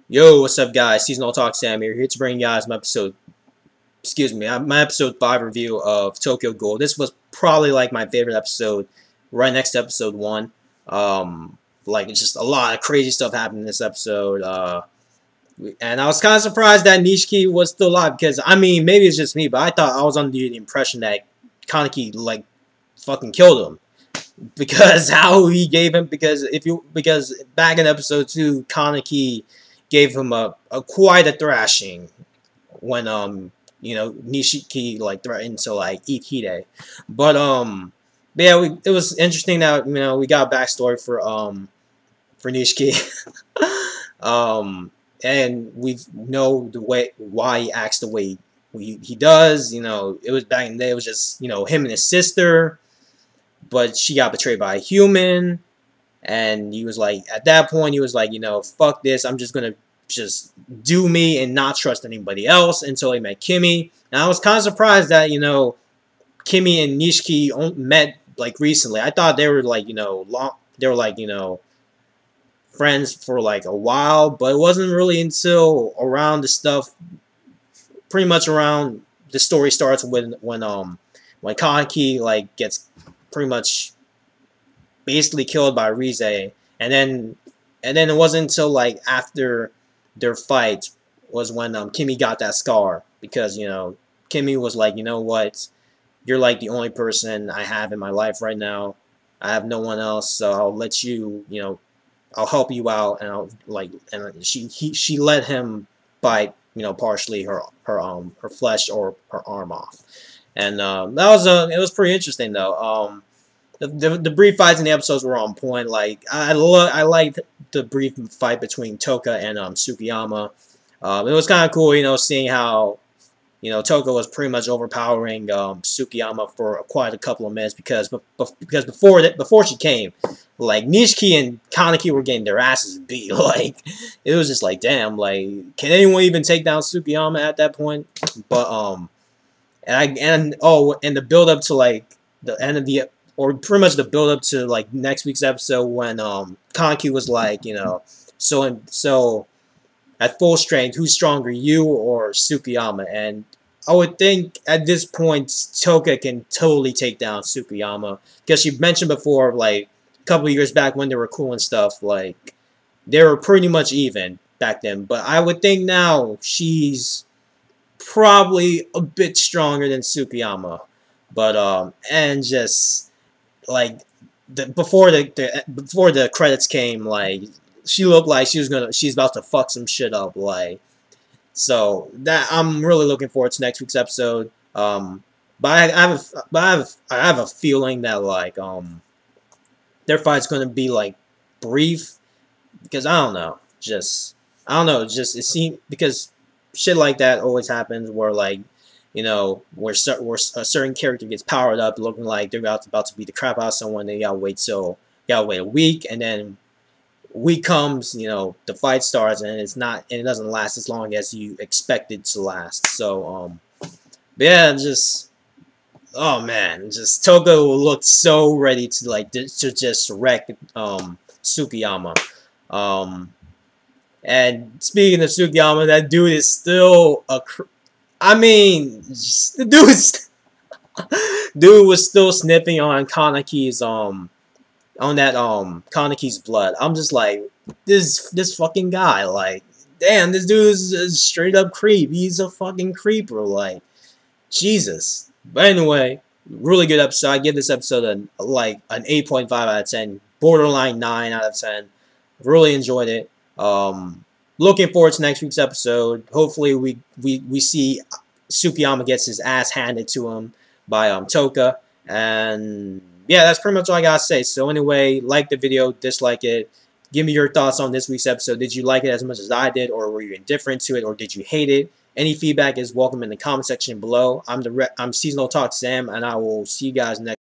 Yo, what's up, guys? Seasonal Talk Sam here to bring you guys my episode 5 review of Tokyo Ghoul. This was probably like my favorite episode, right next to episode 1. Like it's just a lot of crazy stuff happened in this episode. And I was kind of surprised that Nishiki was still alive because I mean maybe it's just me, but I thought I was under the impression that Kaneki like fucking killed him because how he gave him because back in episode 2 Kaneki gave him a quite a thrashing when Nishiki like threatened to like eat Hide. But yeah, it was interesting that we got a backstory for Nishiki. And we know the way why he acts the way he does. It was back in the day, it was just him and his sister, but she got betrayed by a human. And he was like, at that point, he was like, fuck this. I'm just going to just do me and not trust anybody else until he met Kimi. And I was kind of surprised that, Kimi and Nishiki met, like, recently. I thought they were, like, friends for, like, a while. But it wasn't really until around the stuff, pretty much around the story starts when Kaneki, like, gets pretty much basically killed by Rize, and then it wasn't until like after their fight was when Kimi got that scar, because Kimi was like, you know what, you're like the only person I have in my life right now. I have no one else, so I'll let you, I'll help you out, and she let him bite partially her flesh or her arm off, and it was pretty interesting though. The brief fights in the episodes were on point. Like I liked the brief fight between Touka and Tsukiyama. It was kind of cool, seeing how Touka was pretty much overpowering Tsukiyama for quite a couple of minutes because before she came, like Nishiki and Kaneki were getting their asses beat. Like it was just like, damn, like can anyone even take down Tsukiyama at that point? But and the build up to like the end of the, or pretty much the build up to like next week's episode when Kaneki was like, so at full strength, who's stronger, you or Tsukiyama? And I would think at this point Touka can totally take down Tsukiyama, because she mentioned before, like a couple of years back when they were cool and stuff, like they were pretty much even back then. But I would think now she's probably a bit stronger than Tsukiyama. But and just like before the credits came, like she looked like she's about to fuck some shit up, like, so that I'm really looking forward to next week's episode. But I have a feeling that like their fight's gonna be like brief, because I don't know, just it seems, because shit like that always happens where like where a certain character gets powered up, looking like they're about to beat the crap out of someone. Then you gotta wait a week, and then week comes, the fight starts, and it doesn't last as long as you expect it to last. So but yeah, just oh man, just Touka looked so ready to like to just wreck Tsukiyama. And speaking of Tsukiyama, that dude is still I mean, the dude was still sniffing on Kaneki's Kaneki's blood. I'm just like, this fucking guy, like, damn, this dude is a straight up creep. He's a fucking creeper, like, Jesus. But anyway, really good episode. I give this episode an 8.5 out of 10, borderline 9 out of 10. Really enjoyed it. Looking forward to next week's episode. Hopefully we see Tsukiyama gets his ass handed to him by Touka. And yeah, that's pretty much all I gotta say. So anyway, like the video, dislike it. Give me your thoughts on this week's episode. Did you like it as much as I did, or were you indifferent to it, or did you hate it? Any feedback is welcome in the comment section below. I'm Seasonal Talk Sam, and I will see you guys next